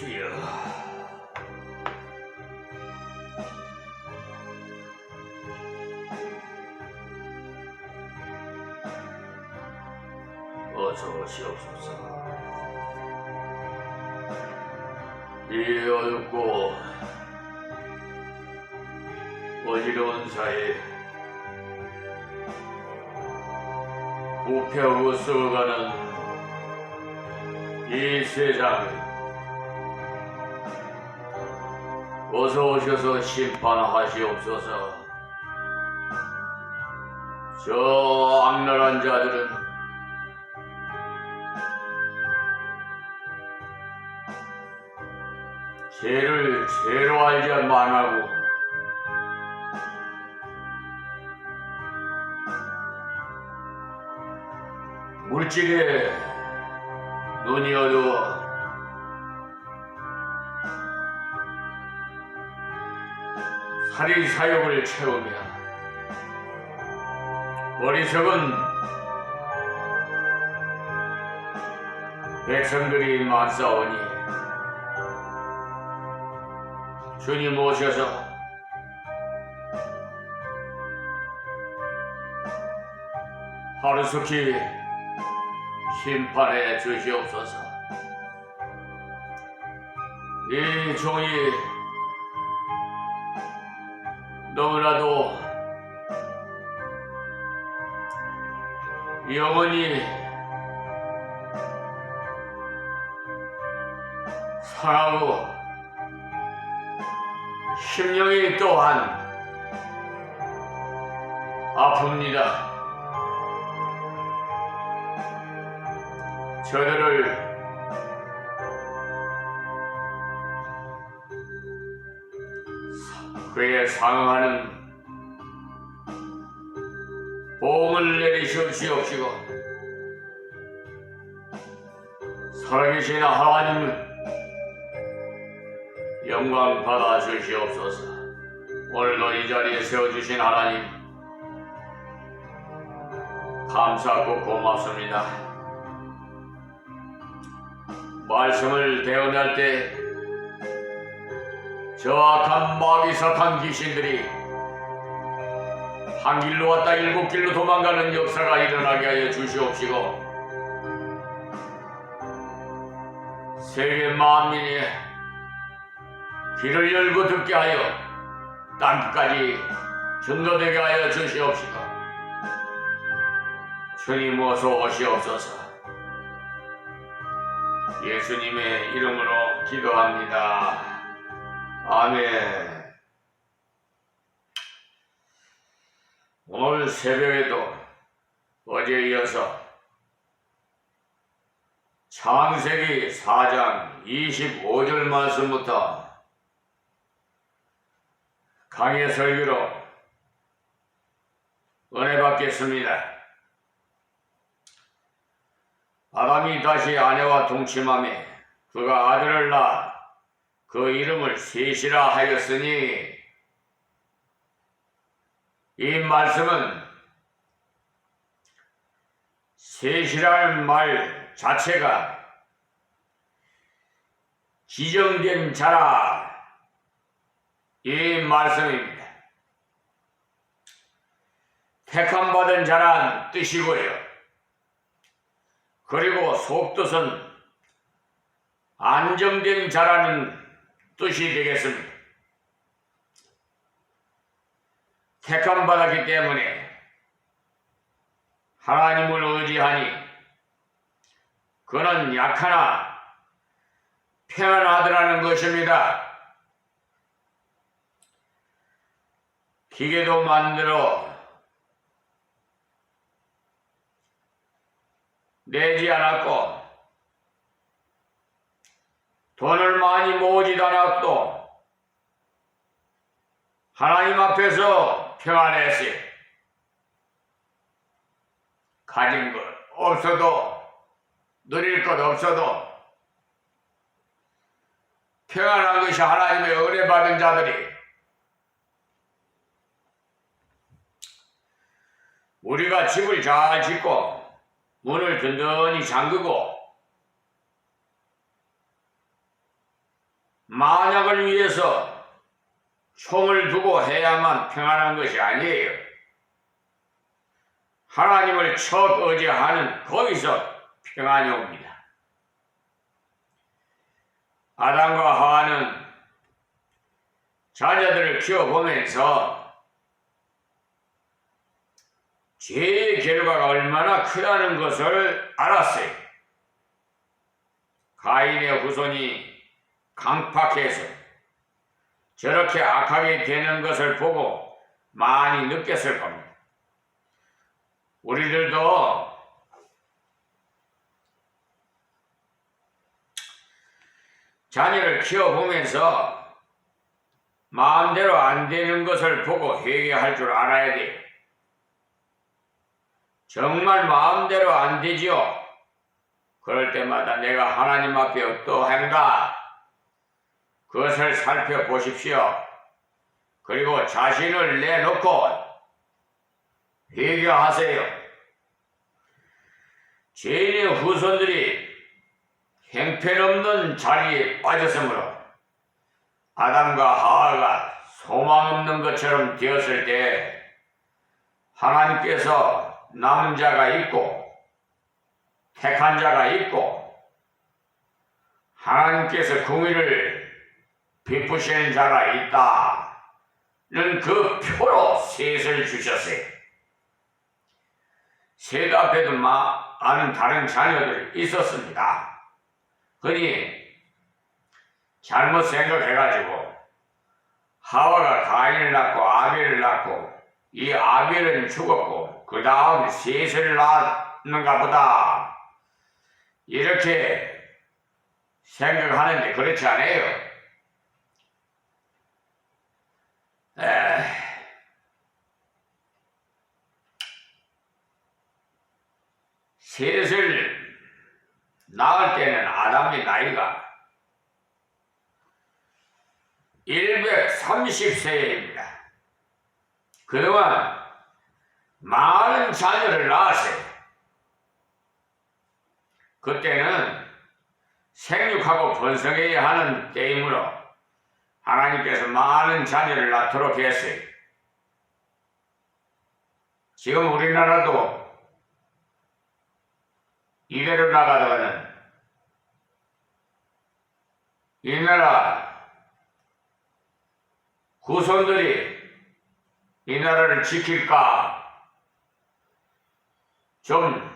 주여, 어서 오시옵소서. 이 어둡고 어지러운 사이 부패하고 썩어가는 이 세상을 어서 오셔서 심판하시옵소서. 저 악랄한 자들은 죄를 죄로 알지만 하고 물질에 눈이 어두워 살인 사욕을 채우며 어리석은 백성들이 맞사오니 주님 오셔서 하루속히 심판해 주시옵소서. 이 종이 너무나도 영원히 상하고 심령이 또한 아픕니다. 저들을 그에 상응하는 보응을 내리시옵시고 살아계신 하나님을 영광 받아 주시옵소서. 오늘도 이 자리에 세워주신 하나님 감사하고 고맙습니다. 말씀을 대언할 때 저 악한 마귀 사탄 귀신들이 한 길로 왔다 일곱 길로 도망가는 역사가 일어나게 하여 주시옵시고 세계 만민이 귀를 열고 듣게 하여 땅끝까지 전도되게 하여 주시옵시고 주님 어서 오시옵소서. 예수님의 이름으로 기도합니다. 아멘. 오늘 새벽에도 어제에 이어서 창세기 4장 25절 말씀부터 강의 설교로 은혜 받겠습니다. 아담이 다시 아내와 동침하며 그가 아들을 낳아 그 이름을 셋이라 하였으니 이 말씀은 셋이라는 말 자체가 지정된 자라 이 말씀입니다. 택함받은 자란 뜻이고요. 그리고 속뜻은 안정된 자라는 뜻이 되겠습니다. 택함받았기 때문에 하나님을 의지하니 그는 약하나 평안하더라는 것입니다. 기계도 만들어 내지 않았고 돈을 많이 모으지도 않았고 하나님 앞에서 평안했어요. 가진 것 없어도 누릴 것 없어도 평안한 것이 하나님의 은혜 받은 자들이 우리가 집을 잘 짓고 문을 든든히 잠그고 만약을 위해서 총을 두고 해야만 평안한 것이 아니에요. 하나님을 첫 의지하는 거기서 평안이 옵니다. 아담과 하와는 자녀들을 키워보면서 죄의 결과가 얼마나 크다는 것을 알았어요. 가인의 후손이 강팍해서 저렇게 악하게 되는 것을 보고 많이 느꼈을 겁니다. 우리들도 자녀를 키워보면서 마음대로 안 되는 것을 보고 회개할 줄 알아야 돼요. 정말 마음대로 안 되지요. 그럴 때마다 내가 하나님 앞에 어떠한가 그것을 살펴보십시오. 그리고 자신을 내놓고 회개하세요. 죄인의 후손들이 형편없는 자리에 빠졌으므로 아담과 하와가 소망 없는 것처럼 되었을 때 하나님께서 남은 자가 있고 택한 자가 있고 하나님께서 궁의를 베푸시는 자가 있다는 그 표로 셋을 주셨어요. 셋 앞에도 많은 다른 자녀들이 있었습니다. 흔히 잘못 생각해가지고 하와가 가인을 낳고 아벨을 낳고 이 아벨은 죽었고 그 다음 셋을 낳는가 보다 이렇게 생각하는데 그렇지 않아요. 셋을 낳을 때는 아담의 나이가 130세입니다. 그동안 많은 자녀를 낳았어요. 그때는 생육하고 번성해야 하는 때이므로 하나님께서 많은 자녀를 낳도록 했어요. 지금 우리나라도 이대로 나가다가는 이 나라 후손들이 이 나라를 지킬까 좀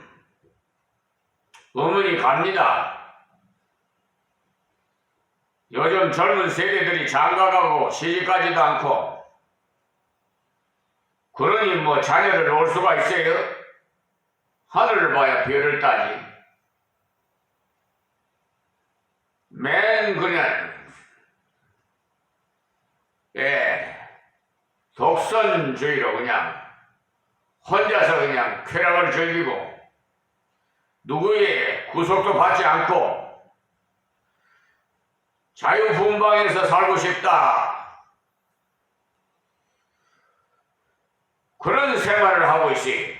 의문이 갑니다. 요즘 젊은 세대들이 장가가고 시집가지도 않고 그러니 뭐 자녀를 놓을 수가 있어요? 하늘을 봐야 별을 따지. 맨 그냥 독선주의로 그냥 혼자서 그냥 쾌락을 즐기고 누구의 구속도 받지 않고 자유분방해서 살고 싶다. 그런 생활을 하고 있어요.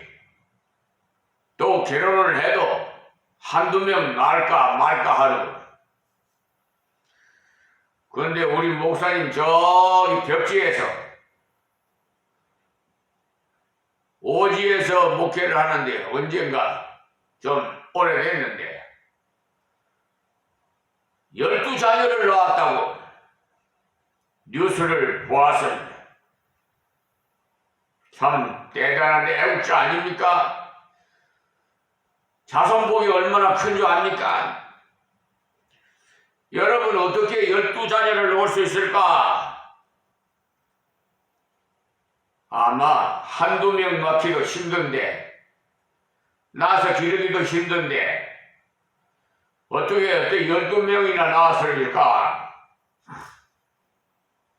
또 결혼을 해도 한두 명 낳을까 말까 하는. 그런데 우리 목사님 저기 벽지에서 오지에서 목회를 하는데 언젠가 좀 오래됐는데 12자녀를 낳았다고 뉴스를 보았습니다. 참 대단한 애국자 아닙니까? 자손복이 얼마나 큰 줄 압니까? 여러분 어떻게 12자녀를 놓을 수 있을까? 아마 한두 명 낳기도 힘든데 낳아서 기르기도 힘든데 어떻게 12명이나 낳았을까?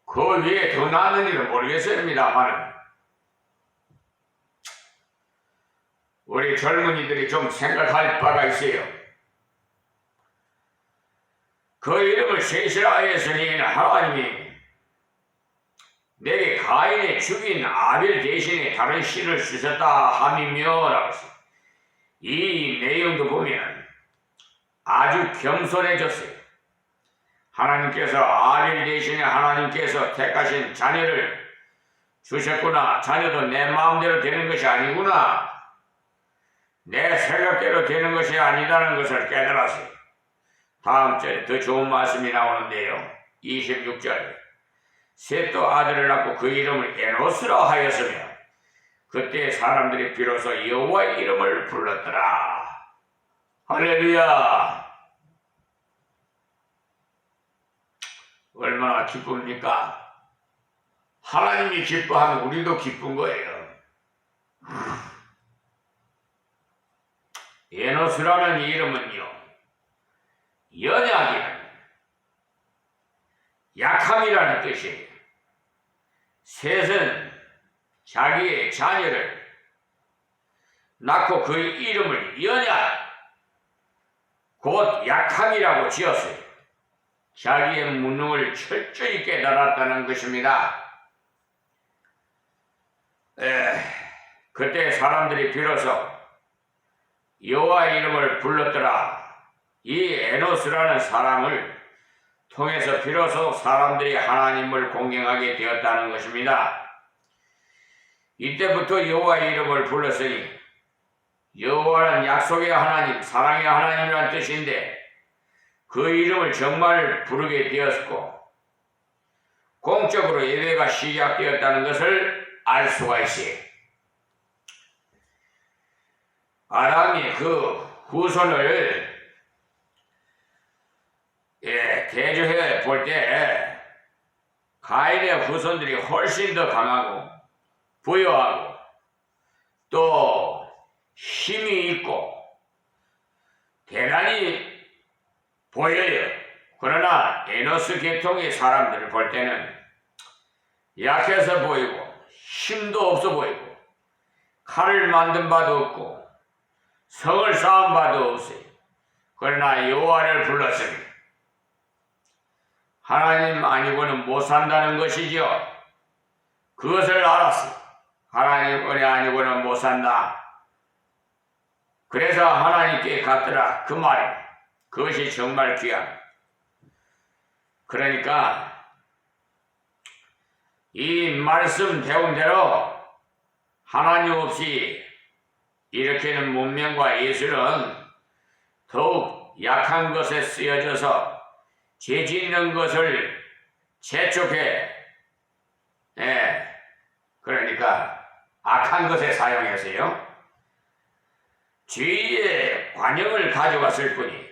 그 위에 더 낳았는지는 모르겠습니다만 우리 젊은이들이 좀 생각할 바가 있어요. 그 이름을 셋이라 했으니 하나님이 내게 가인의 죽인 아벨 대신에 다른 신을 주셨다 함이며 라고 했어요. 이 내용도 보면 아주 겸손해졌어요. 하나님께서 아벨 대신에 하나님께서 택하신 자녀를 주셨구나. 자녀도 내 마음대로 되는 것이 아니구나. 내 생각대로 되는 것이 아니다는 것을 깨달았어요. 다음 절에 더 좋은 말씀이 나오는데요. 26절에 셋도 아들을 낳고 그 이름을 에노스라 하였으며 그때 사람들이 비로소 여호와의 이름을 불렀더라. 할렐루야. 얼마나 기쁩니까? 하나님이 기뻐하면 우리도 기쁜 거예요. 에노스라는 이름은요, 연약이라는, 약함이라는 뜻이에요. 셋은 자기의 자녀를 낳고 그 이름을 연약, 곧 약함이라고 지었어요. 자기의 무능을 철저히 깨달았다는 것입니다. 그때 사람들이 비로소 여호와의 이름을 불렀더라. 이 에노스라는 사람을 통해서 비로소 사람들이 하나님을 공경하게 되었다는 것입니다. 이때부터 여호와의 이름을 불렀으니 여호와는 약속의 하나님, 사랑의 하나님이라는 뜻인데 그 이름을 정말 부르게 되었고 공적으로 예배가 시작되었다는 것을 알 수가 있어요. 아담이 그 후손을 대조해 볼 때 가인의 후손들이 훨씬 더 강하고 부유하고 또 힘이 있고 대단히 보여요. 그러나 에노스 계통의 사람들을 볼 때는 약해서 보이고 힘도 없어 보이고 칼을 만든 바도 없고 성을 쌓은 바도 없어요. 그러나 여호와를 불렀습니다. 하나님 아니고는 못 산다는 것이죠. 그것을 알았어요. 하나님 은혜 아니고는 못 산다. 그래서 하나님께 갔더라. 그 말이 그것이 정말 귀합니다. 그러니까 이 말씀 배운 대로 하나님 없이 일으키는 문명과 예술은 더욱 약한 것에 쓰여져서 죄 짓는 것을 재촉해, 그러니까 악한 것에 사용해서요. 죄의 관영을 가져갔을 뿐이에요.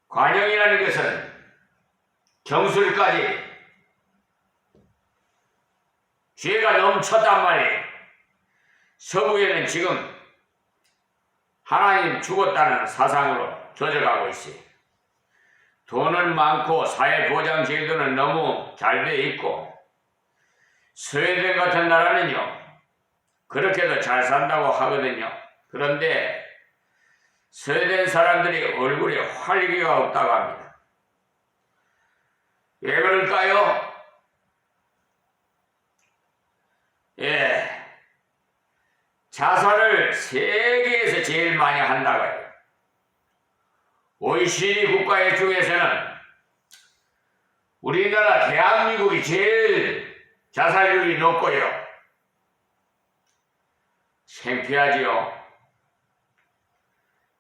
관영이라는 것은 정술까지 죄가 넘쳤단 말이에요. 서구에는 지금 하나님 죽었다는 사상으로 젖어가고 있어요. 돈은 많고 사회보장제도는 너무 잘 돼 있고 스웨덴 같은 나라는요 그렇게도 잘 산다고 하거든요. 그런데 스웨덴 사람들이 얼굴에 활기가 없다고 합니다. 왜 그럴까요? 자살을 세계에서 제일 많이 한다고 해요. OECD 국가 중에서는 우리나라 대한민국이 제일 자살률이 높고요. 창피하지요.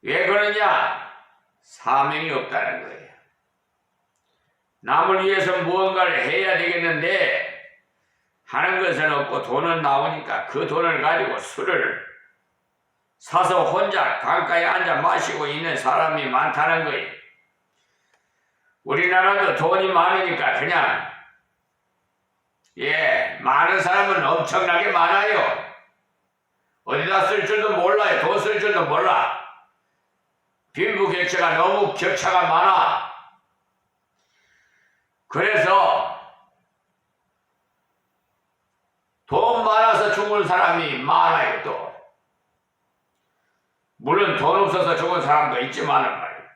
왜 그러냐? 사명이 없다는 거예요. 남을 위해서 무언가를 해야 되겠는데 하는 것은 없고 돈은 나오니까 그 돈을 가지고 술을 사서 혼자 강가에 앉아 마시고 있는 사람이 많다는 거예요. 우리나라도 돈이 많으니까 그냥 많은 사람은 엄청나게 많아요. 어디다 쓸 줄도 몰라요. 돈 쓸 줄도 몰라. 빈부격차가 너무 격차가 많아. 그래서 돈 많아서 죽은 사람이 많아요. 또 물론 돈 없어서 죽은 사람도 있지만 말이에요.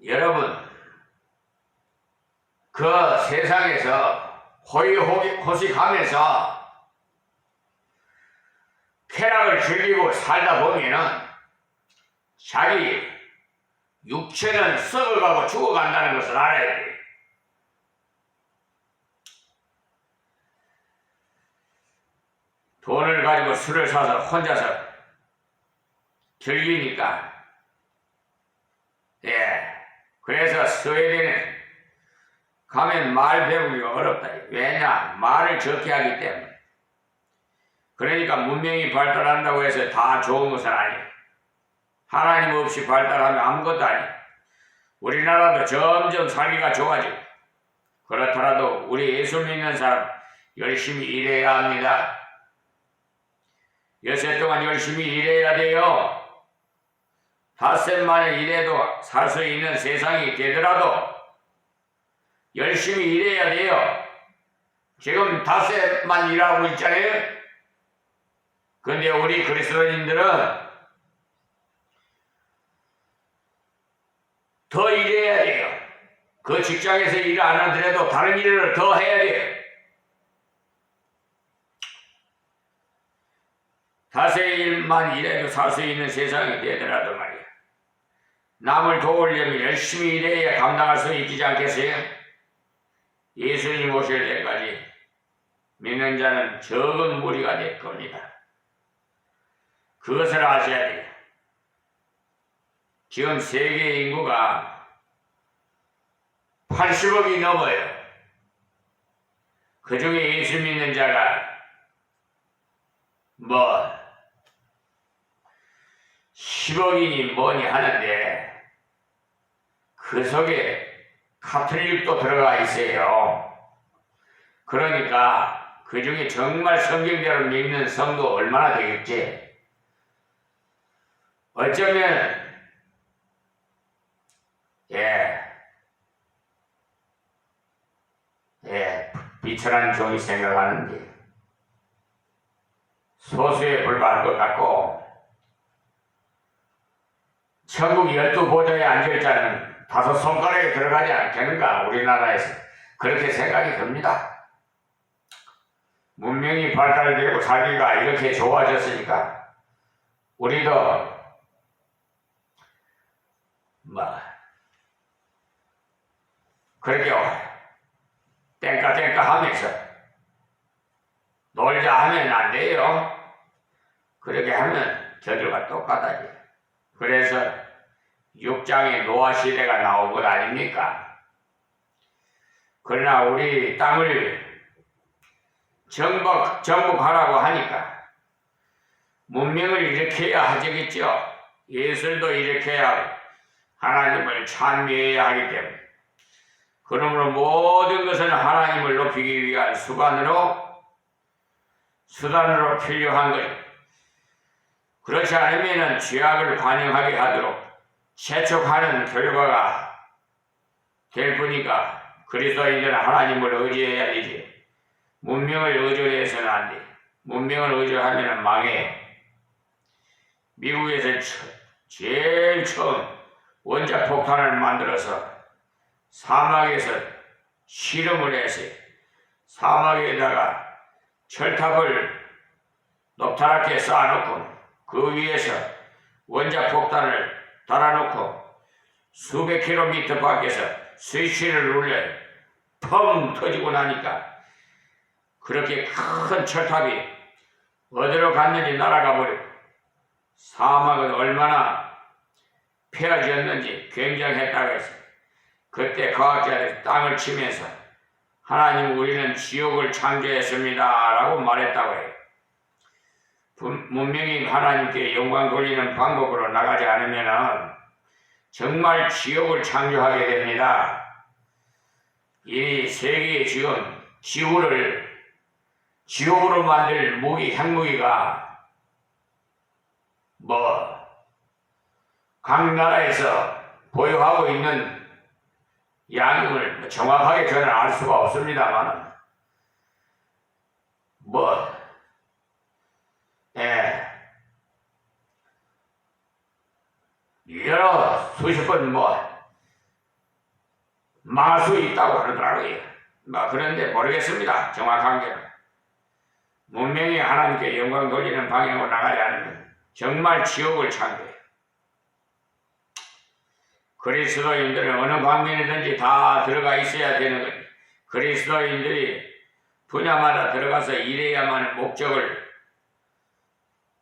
여러분 그 세상에서 호의호식하면서 쾌락을 즐기고 살다 보면은 자기 육체는 썩어가고 죽어간다는 것을 알아야 돼. 돈을 가지고 술을 사서 혼자서 즐기니까, 그래서 스웨덴은 가면 말 배우기가 어렵다. 왜냐? 말을 적게 하기 때문에. 그러니까 문명이 발달한다고 해서 다 좋은 것은 아니에요. 하나님 없이 발달하면 아무것도 아니에요. 우리나라도 점점 살기가 좋아지고, 그렇더라도 우리 예수 믿는 사람 열심히 일해야 합니다. 여세 동안 열심히 일해야 돼요. 닷새만에 일해도 살 수 있는 세상이 되더라도 열심히 일해야 돼요. 지금 닷새만 일하고 있잖아요. 근데 우리 그리스도인들은 더 일해야 돼요. 그 직장에서 일 안 하더라도 다른 일을 더 해야 돼요. 닷새 일만 일해도 살 수 있는 세상이 되더라도 말이야. 남을 도우려면 열심히 일해야 감당할 수 있지 않겠어요? 예수님 오실 때까지 믿는 자는 적은 무리가 될 겁니다. 그것을 아셔야 돼요. 지금 세계 인구가 80억이 넘어요. 그 중에 예수 믿는 자가 10억이니 뭐니 하는데 그 속에 카톨릭도 들어가 있어요. 그러니까 그 중에 정말 성경대로 믿는 성도 얼마나 되겠지? 어쩌면 비천한 종이 생각하는데 소수에 불과할 것 같고, 천국 12보좌에 앉을 자는 5손가락에 들어가지 않겠는가, 우리나라에서. 그렇게 생각이 듭니다. 문명이 발달되고 살기가 이렇게 좋아졌으니까 우리도 그렇게 땡까땡까 하면서 놀자 하면 안 돼요. 그렇게 하면 저들과 똑같아지. 그래서 6장의 노아 시대가 나온 것 아닙니까? 그러나 우리 땅을 정복하라고 하니까 문명을 일으켜야 하겠죠. 예술도 일으켜야 하고 하나님을 찬미해야 하기 때문에, 그러므로 모든 것은 하나님을 높이기 위한 수단으로 필요한 것. 그렇지 않으면 죄악을 관영하게 하도록 재촉하는 결과가 될 뿐이니까 그리스도인들은 하나님을 의지해야 되지. 문명을 의존해서는 안 돼. 문명을 의존하면 망해. 미국에서 제일 처음 원자폭탄을 만들어서 사막에서 실험을 했어요. 사막에다가 철탑을 높다랗게 쌓아놓고 그 위에서 원자폭탄을 달아놓고 수백 킬로미터 밖에서 스위치를 눌러요. 펑 터지고 나니까 그렇게 큰 철탑이 어디로 갔는지 날아가 버리고, 사막은 얼마나 폐허지었는지 굉장했다고 했어요. 그때 과학자들이 땅을 치면서 하나님, 우리는 지옥을 창조했습니다 라고 말했다고 해요. 문명이 하나님께 영광 돌리는 방법으로 나가지 않으면 정말 지옥을 창조하게 됩니다. 이 세계에 지금 지구를 지옥으로 만들 무기, 핵무기가 각 나라에서 보유하고 있는 양을 정확하게 저는 알 수가 없습니다만, 여러 수십 번 망할 수 있다고 그러더라고요. 그런데 모르겠습니다, 정확한 게는. 문명이 하나님께 영광 돌리는 방향으로 나가지 않으면 정말 지옥을 찬 거예요. 그리스도인들은 어느 방면이든지 다 들어가 있어야 되는 거예요. 그리스도인들이 분야마다 들어가서 일해야만 목적을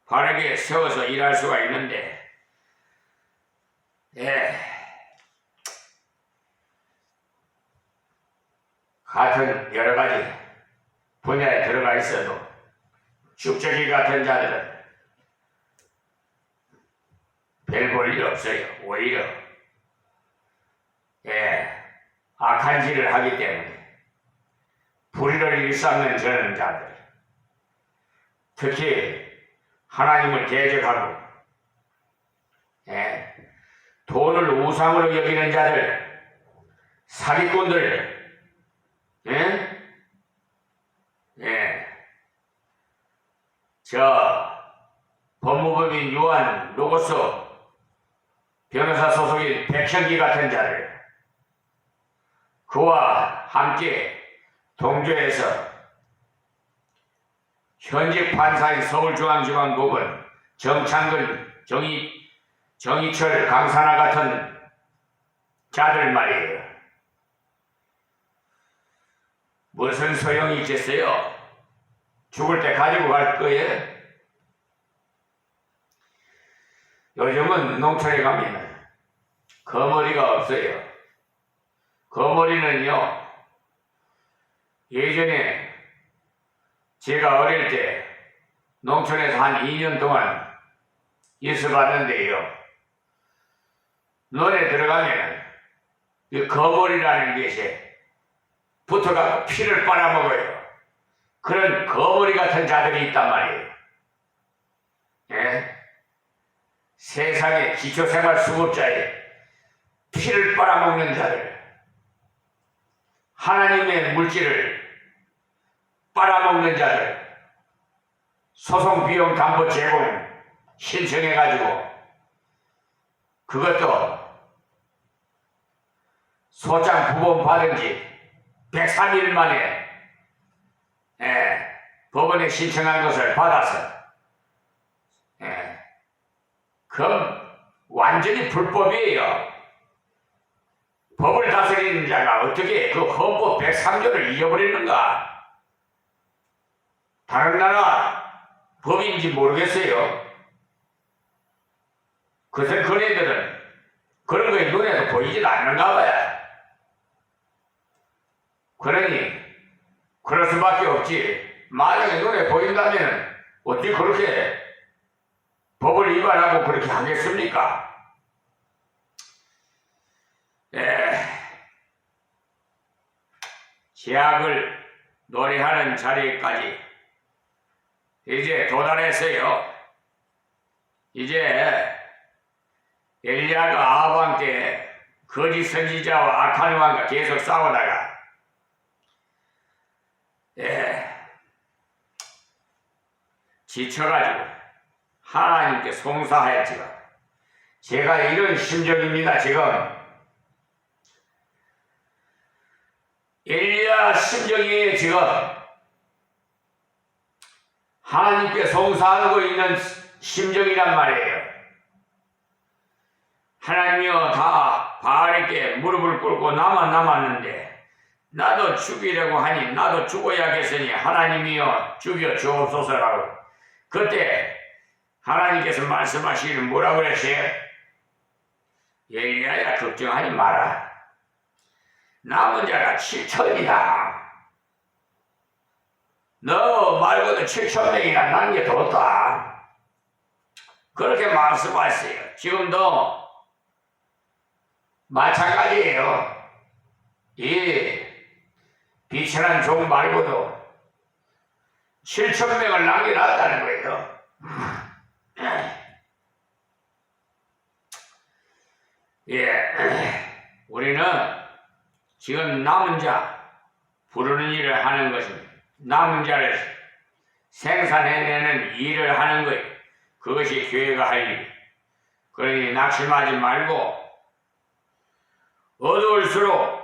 바르게 세워서 일할 수가 있는데, 같은 여러 가지 분야에 들어가 있어도 죽적이 같은 자들은 별 볼 일 없어요. 오히려 악한 짓을 하기 때문에 불의를 일삼는 저런 자들, 특히 하나님을 대적하고 돈을 우상으로 여기는 자들, 사기꾼들, 저 법무법인 유한 로고스 변호사 소속인 백현기 같은 자들, 그와 함께 동조해서 현직 판사인 서울중앙지방법원 정창근, 정의철, 강산하 같은 자들 말이에요. 무슨 소용이 있겠어요? 죽을 때 가지고 갈 거예요? 요즘은 농촌에 가면 거머리가 없어요. 거머리는요, 예전에 제가 어릴 때 농촌에서 한 2년 동안 있어봤는데요, 논에 들어가면 이 거머리라는 것이 붙어가고 피를 빨아먹어요. 그런 거머리 같은 자들이 있단 말이에요. 세상의 기초생활 수급자에 피를 빨아먹는 자들, 하나님의 물질을 빨아먹는 자들, 소송비용 담보 제공 신청해가지고 그것도 소장 부본 받은 지 103일 만에 법원에 신청한 것을 받아서 그럼 완전히 불법이에요. 법을 다스리는 자가 어떻게 그 헌법 103조를 잊어버리는가? 다른 나라 법인지 모르겠어요. 그래서 그네들은 그런 거에 눈에서 보이질 않는가 봐요. 그러니 그럴 수밖에 없지. 만약에 눈에 보인다면 어떻게 그렇게 법을 위반하고 그렇게 하겠습니까? 제약을 노래하는 자리까지 이제 도달했어요. 이제 엘리야가 아합 때 거짓 선지자와 악한 왕과 계속 싸우다가 지쳐가지고 하나님께 송사하였지만, 제가 이런 심정입니다. 지금 엘리야 심정이 지금 하나님께 송사하고 있는 심정이란 말이에요. 하나님이여, 다 바알에게 무릎을 꿇고 나만 남았는데 나도 죽이려고 하니 나도 죽어야겠으니 하나님이여 죽여 주옵소서라고. 그때 하나님께서 말씀하시기를 뭐라고 그랬어요? 엘리야야, 걱정하지 마라. 남은 자가 7천이다. 너 말고도 7,000명이나 남겨뒀다. 그렇게 말씀하셨어요. 지금도 마찬가지예요. 이 비천한 종 말고도 7,000명을 남겨놨다는 거예요. 우리는 지금 남은 자 부르는 일을 하는 것입니다. 남은 자를 생산해내는 일을 하는 거예요. 그것이 교회가 할 일. 그러니 낙심하지 말고 어두울수록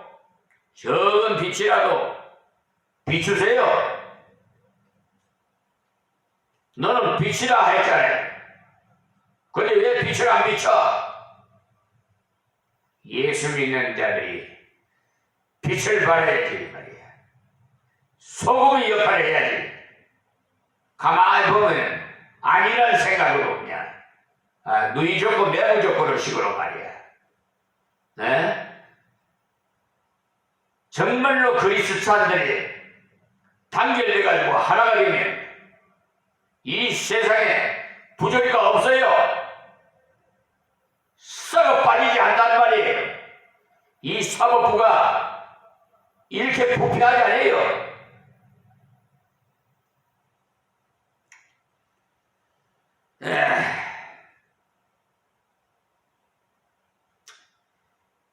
적은 빛이라도 비추세요. 너는 빛이라 했잖아요. 근데 왜 빛을 안 비춰? 예수 믿는 자들이 빛을 발해야지 말이야. 소금의 역할을 해야지. 가만히 보면 아니란 생각으로 그냥 누이 좋고 매부 좋고로 식으로 말이야. 네? 정말로 그리스도인들이 단결돼가지고 하나가 되면 이 세상에 부조리가 없어요. 썩어 빠지지 않단 말이에요. 이 사법부가 이렇게 부패하지 않아요.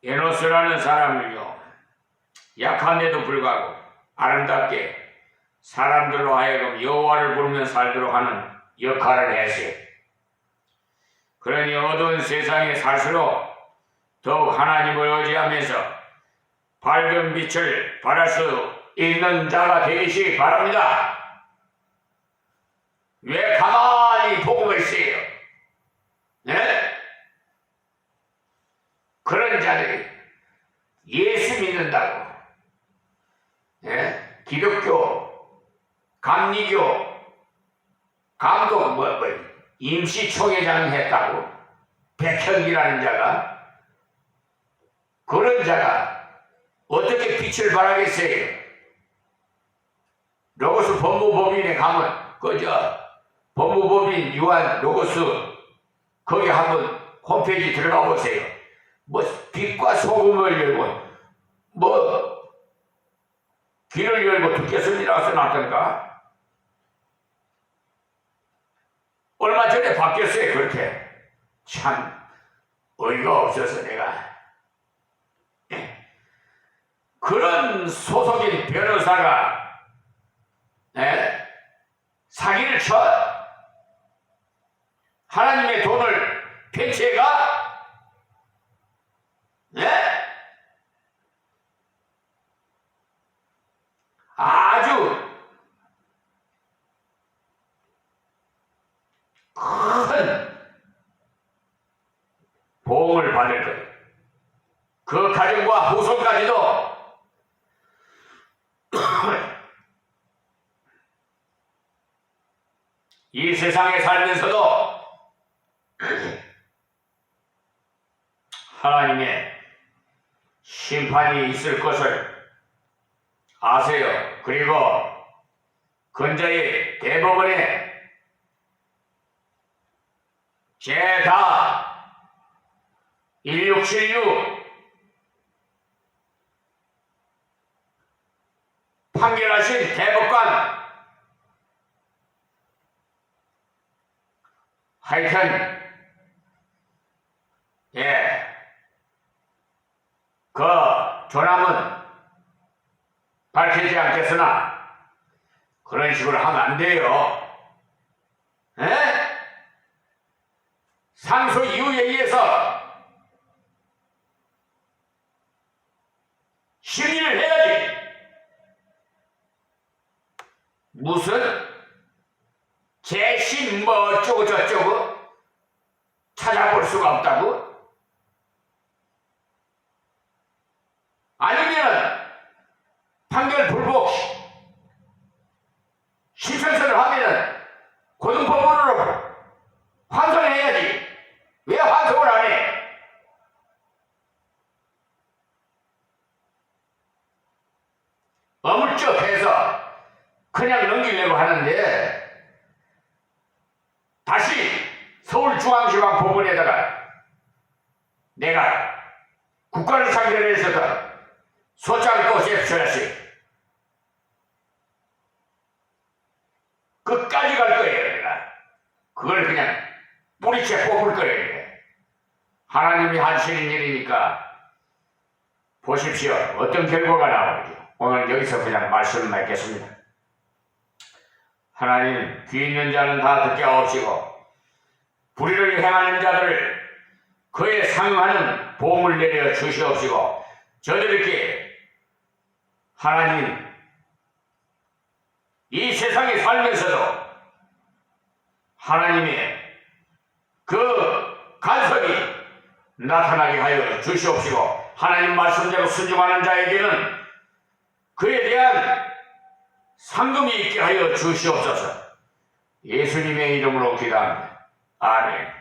에노스라는 사람을요, 약한데도 불구하고 아름답게 사람들로 하여금 여호와를 부르며 살도록 하는 역할을 했어요. 그러니 어두운 세상에 살수록 더욱 하나님을 의지하면서 밝은 빛을 발할 수 있는 자가 되시기 바랍니다. 왜 가만히 보고 계세요? 네? 그런 자들이 예수 믿는다고, 네? 기독교, 감리교, 감독 임시총회장 했다고 백형기라는 자가, 그런 자가 어떻게 빛을 발하겠어요? 로고스 법무법인에 가면 그저 법무법인 유한 로고스 거기 한번 홈페이지 들어가 보세요. 뭐 빛과 소금을 열고 뭐 길을 열고 듣겠습니다 써놨던가. 얼마 전에 바뀌었어요. 그렇게 참 어이가 없어서 내가 그런 소속인 변호사가 사기를 쳐 하나님의 돈을 폐체가 아주 큰 보험을 받을 거예요. 그 가정과 후손까지도 이 세상에 살면서도 하나님의 심판이 있을 것을 아세요. 그리고 근자의 대법원에 죄다 1676 판결하신 대법관 하여튼 그 조남은 밝히지 않겠으나 그런 식으로 하면 안 돼요. 상소 이유에 의해서 심의를 해야지. 무슨 재심 뭐 어쩌고 저쩌고 찾아볼 수가 없다고? 아니면 판결 불복 신청서를 하면은 고등법원으로 환송해야지. 왜 환송을 안 해? 어물쩍해서 그냥 넘기려고 하는데 다시 서울중앙지방 법원에다가 내가 국가를 상대로 해서 소장을 또 제출했어요. 끝까지 갈 거예요. 내가 그걸 그냥 뿌리채 뽑을 거예요. 하나님이 하시는 일이니까 보십시오. 어떤 결과가 나오는지. 오늘 여기서 그냥 말씀을 맺겠습니다. 하나님, 귀 있는 자는 다 듣게 하옵시고 불의를 행하는 자들을 그에 상응하는 보응을 내려 주시옵시고 저들에게 하나님 이 세상에 살면서도 하나님의 그 간섭이 나타나게 하여 주시옵시고 하나님 말씀대로 순종하는 자에게는 그에 대한 상금이 있게 하여 주시옵소서. 예수님의 이름으로 기도합니다. 아멘.